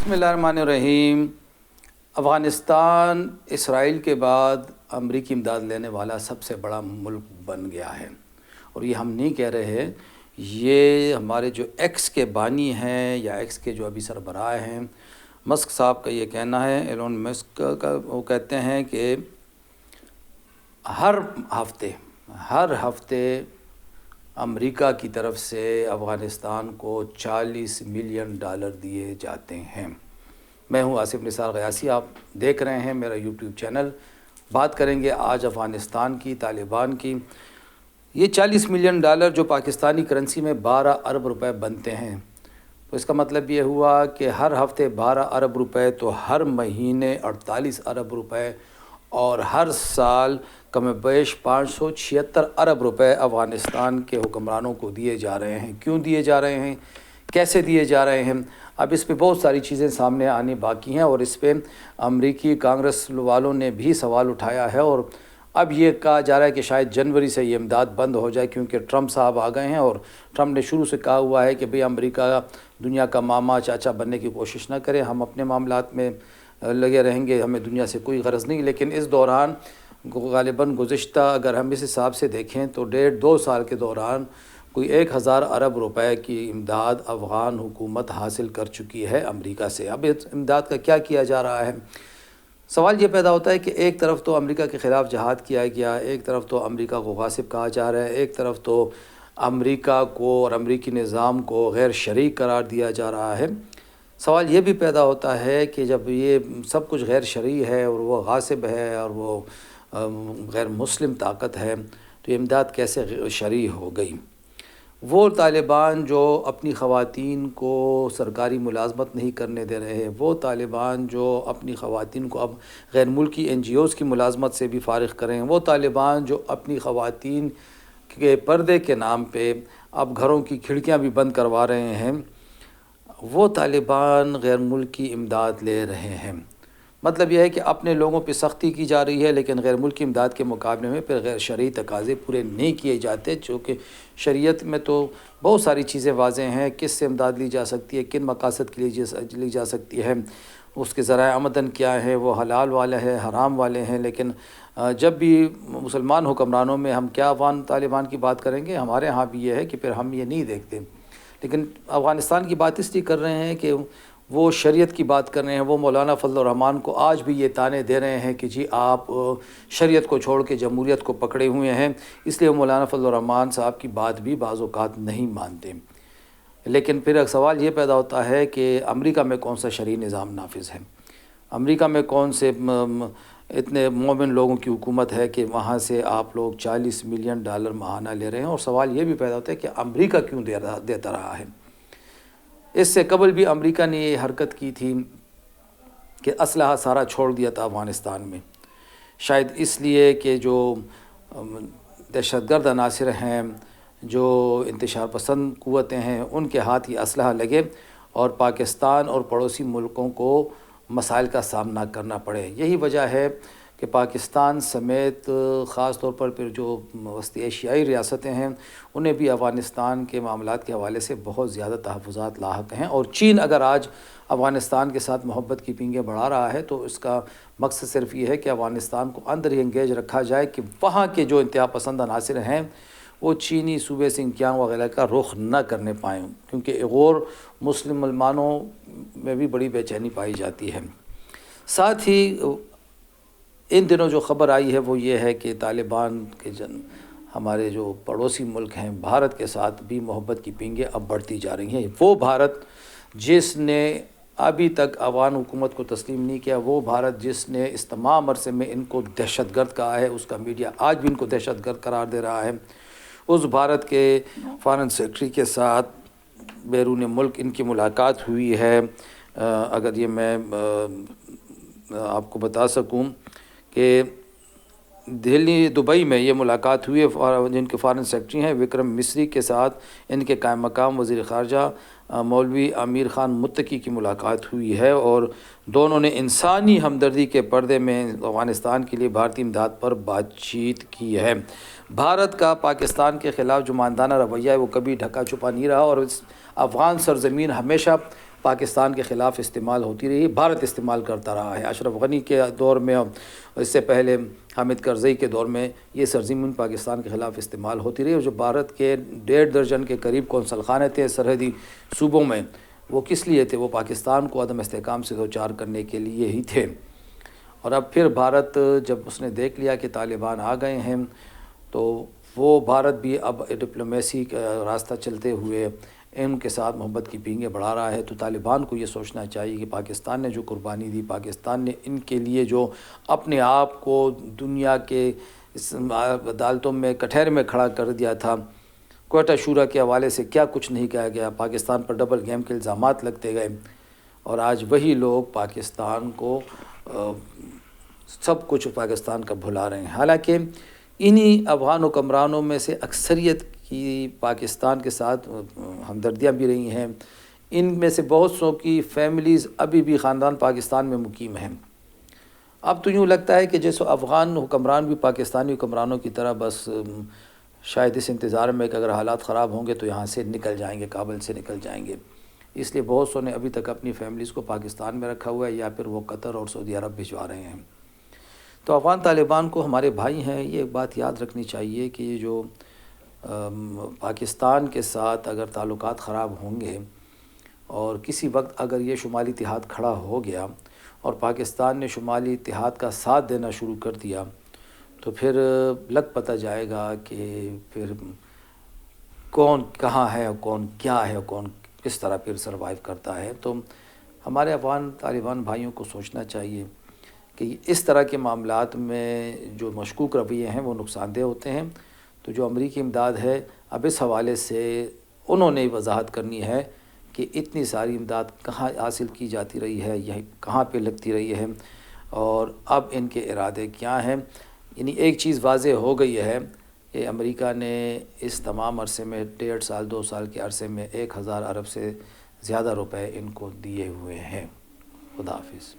बिस्मिल्लाहिर्रहमानिर्रहीम। अफ़ग़ानिस्तान इसराइल के बाद अमरीकी इमदाद लेने वाला सबसे बड़ा मुल्क बन गया है। और ये हम नहीं कह रहे, ये हमारे जो एक्स के बानी हैं या एक्स के जो अभी सरबराह हैं, मस्क साहब का ये कहना है, एलोन मस्क का, वो कहते हैं कि हर हफ्ते अमेरिका की तरफ से अफ़ग़ानिस्तान को $40 मिलियन दिए जाते हैं। मैं हूं आसिफ निसार ग़यासी, आप देख रहे हैं मेरा यूट्यूब चैनल। बात करेंगे आज अफ़ग़ानिस्तान की, तालिबान की। ये $40 मिलियन जो पाकिस्तानी करेंसी में 12 अरब रुपए बनते हैं, तो इसका मतलब ये हुआ कि हर हफ्ते 12 अरब रुपए, तो हर महीने 48 अरब रुपए, और हर साल कम बेश 576 अरब रुपए अफ़ग़ानिस्तान के हुक्मरानों को दिए जा रहे हैं। क्यों दिए जा रहे हैं, कैसे दिए जा रहे हैं, अब इस पे बहुत सारी चीज़ें सामने आनी बाकी हैं। और इस पे अमरीकी कांग्रेस वालों ने भी सवाल उठाया है, और अब ये कहा जा रहा है कि शायद जनवरी से ये इमदाद बंद हो जाए, क्योंकि ट्रंप साहब आ गए हैं। और ट्रंप ने शुरू से कहा हुआ है कि भाई अमेरिका दुनिया का मामा चाचा बनने की कोशिश ना करे, हम अपने मामलात में लगे रहेंगे, हमें दुनिया से कोई गरज नहीं। लेकिन इस दौरान ग़ालिबन गुज़िश्ता अगर हम इस हिसाब से देखें तो 1.5-2 साल के दौरान कोई 1000 अरब रुपए की इमदाद अफ़गान हुकूमत हासिल कर चुकी है अमेरिका से। अब इस इमदाद का क्या किया जा रहा है, सवाल ये पैदा होता है कि एक तरफ तो अमेरिका के ख़िलाफ़ जहाद किया गया, एक तरफ तो अमेरिका को गासिब कहा जा रहा है, एक तरफ तो अमेरिका को और अमेरिकी निज़ाम को गैर शरीक करार दिया जा रहा है। सवाल ये भी पैदा होता है कि जब ये सब कुछ गैर शरई है और वो गासिब है और वो गैर मुस्लिम ताकत है, तो ये इमदाद कैसे शरई हो गई। वो तालिबान जो अपनी ख़वातीन को सरकारी मुलाजमत नहीं करने दे रहे, वो तालिबान जो अपनी ख़वातीन को अब गैर मुल्की NGOs की मुलाजमत से भी फ़ारिग करें, वो तालिबान जो अपनी ख़वातीन के पर्दे के नाम पे अब घरों की खिड़कियां भी बंद करवा रहे हैं, वो तालिबान गैर मुल्की इमदाद ले रहे हैं। मतलब यह है कि अपने लोगों पे सख्ती की जा रही है, लेकिन गैर मुल्की इमदाद के मुकाबले में फिर गैर शरई तकाज़े पूरे नहीं किए जाते। चूँकि शरीयत में तो बहुत सारी चीज़ें वाज़ेह हैं, किस से इमदाद ली जा सकती है, किन मकासद के लिए ली जा सकती है, उसके ज़राए आमदन क्या है, वो हलाल वाले हैं हराम वाले हैं। लेकिन जब भी मुसलमान हुक्मरानों में हम क्या अफ़गान तालिबान की बात करेंगे, हमारे यहाँ भी ये है कि फिर हम ये नहीं देखते। लेकिन अफ़ग़ानिस्तान की बात इसलिए कर रहे हैं कि वो शरीयत की बात कर रहे हैं। वो मौलाना फजल रहमान को आज भी ये ताने दे रहे हैं कि जी आप शरीयत को छोड़ के जमहूरियत को पकड़े हुए हैं, इसलिए वो मौलाना फजल रहमान साहब की बात भी बाज़ औक़ात नहीं मानते। लेकिन फिर सवाल ये पैदा होता है कि अमेरिका में कौन सा शरई निज़ाम नाफिज़ है, अमेरिका में कौन से इतने मोमिन लोगों की हुकूमत है कि वहाँ से आप लोग $40 मिलियन माहाना ले रहे हैं। और सवाल ये भी पैदा होता है कि अमेरिका क्यों देता रहा है। इससे कबल भी अमेरिका ने ये हरकत की थी कि असलहा सारा छोड़ दिया था अफ़ग़ानिस्तान में, शायद इसलिए कि जो दहशतगर्द अनासिर हैं, जो इंतशार पसंद क़ुव्वतें हैं, उनके हाथ ये असलहा लगे और पाकिस्तान और पड़ोसी मुल्कों को मसाइल का सामना करना पड़े। यही वजह है कि पाकिस्तान समेत ख़ास तौर पर फिर जो वस्ती एशियाई रियासतें हैं, उन्हें भी अफ़ग़ानिस्तान के मामलात के हवाले से बहुत ज़्यादा तहफ़्फ़ुज़ात लाहक़ हैं। और चीन अगर आज अफ़ग़ानिस्तान के साथ मोहब्बत की पींगें बढ़ा रहा है, तो इसका मकसद सिर्फ़ ये है कि अफ़ग़ानिस्तान को अंदर ही इंगेज रखा जाए कि वहाँ के जो इंतहा पसंद अनासिर हैं वो चीनी सूबे सिंकियांग वगैरह का रुख न करने पाएँ, क्योंकि और मुसलमानों में भी बड़ी बेचैनी पाई जाती है। साथ ही इन दिनों जो ख़बर आई है वो ये है कि तालिबान के हमारे जो पड़ोसी मुल्क हैं, भारत के साथ भी मोहब्बत की पींगें अब बढ़ती जा रही हैं। वो भारत जिसने अभी तक अफ़गान हुकूमत को तस्लीम नहीं किया, वो भारत जिसने इस तमाम अरसे में इनको दहशतगर्द कहा है, उसका मीडिया आज भी इनको दहशतगर्द करार दे रहा है, उस भारत के फ़ॉरेन सेक्रेटरी के साथ बैरून मुल्क इनकी मुलाकात हुई है। अगर ये मैं आपको बता सकूं कि दिल्ली दुबई में ये मुलाकात हुई है, जिनके फ़ॉरेन सेक्रेटरी हैं विक्रम मिस्री के साथ इनके कायम मकाम वज़ीर ख़ारजा मौलवी आमिर ख़ान मुत्तकी की मुलाकात हुई है, और दोनों ने इंसानी हमदर्दी के पर्दे में अफ़ग़ानिस्तान के लिए भारतीय इमदाद पर बातचीत की है। भारत का पाकिस्तान के ख़िलाफ़ जो मानदाना रवैया है वो कभी ढका छुपा नहीं रहा, और इस अफ़गान सरज़मीन हमेशा پاکستان کے خلاف استعمال ہوتی رہی، بھارت استعمال کرتا رہا ہے۔ اشرف غنی کے دور میں اور اس سے پہلے حامد کرزئی کے دور میں یہ سرزمین پاکستان کے خلاف استعمال ہوتی رہی، اور جو بھارت کے 1.5 درجن کے قریب قونصل خانے تھے سرحدی صوبوں میں، وہ کس لیے تھے؟ وہ پاکستان کو عدم استحکام سے دوچار کرنے کے لیے ہی تھے۔ اور اب پھر بھارت جب اس نے دیکھ لیا کہ طالبان آ گئے ہیں، تو وہ بھارت بھی اب ڈپلومیسی کا راستہ چلتے ہوئے ان کے ساتھ محبت کی پینگیں بڑھا رہا ہے۔ تو طالبان کو یہ سوچنا چاہیے کہ پاکستان نے جو قربانی دی، پاکستان نے ان کے لیے جو اپنے آپ کو دنیا کے عدالتوں میں کٹہرے میں کھڑا کر دیا تھا، کوئٹہ شورا کے حوالے سے کیا کچھ نہیں کہا گیا، پاکستان پر ڈبل گیم کے الزامات لگتے گئے، اور آج وہی لوگ پاکستان کو سب کچھ پاکستان کا بھلا رہے ہیں۔ حالانکہ انہی افغان حکمرانوں میں سے اکثریت کی پاکستان کے ساتھ ہمدردیاں بھی رہی ہیں، ان میں سے بہت سو کی فیملیز ابھی بھی خاندان پاکستان میں مقیم ہیں۔ اب تو یوں لگتا ہے کہ جیسے افغان حکمران بھی پاکستانی حکمرانوں کی طرح بس شاید اس انتظار میں کہ اگر حالات خراب ہوں گے تو یہاں سے نکل جائیں گے، کابل سے نکل جائیں گے۔ اس لیے بہت سو نے ابھی تک اپنی فیملیز کو پاکستان میں رکھا ہوا ہے، یا پھر وہ قطر اور سعودی عرب بھجوا رہے ہیں۔ تو افغان طالبان کو ہمارے بھائی ہیں، یہ ایک بات یاد رکھنی چاہیے کہ یہ جو پاکستان کے ساتھ اگر تعلقات خراب ہوں گے، اور کسی وقت اگر یہ شمالی اتحاد کھڑا ہو گیا اور پاکستان نے شمالی اتحاد کا ساتھ دینا شروع کر دیا، تو پھر لگ پتہ جائے گا کہ پھر کون کہاں ہے اور کون کیا ہے اور کون کس طرح پھر سروائیو کرتا ہے۔ تو ہمارے افغان طالبان بھائیوں کو سوچنا چاہیے کہ اس طرح کے معاملات میں جو مشکوک رویے ہیں وہ نقصان دہ ہوتے ہیں۔ تو جو امریکی امداد ہے، اب اس حوالے سے انہوں نے وضاحت کرنی ہے کہ اتنی ساری امداد کہاں حاصل کی جاتی رہی ہے، یا کہاں پہ لگتی رہی ہے، اور اب ان کے ارادے کیا ہیں۔ یعنی ایک چیز واضح ہو گئی ہے کہ امریکہ نے اس تمام عرصے میں 1.5 سال 2 سال کے عرصے میں 1000 ارب سے زیادہ روپے ان کو دیے ہوئے ہیں۔ خدا حافظ۔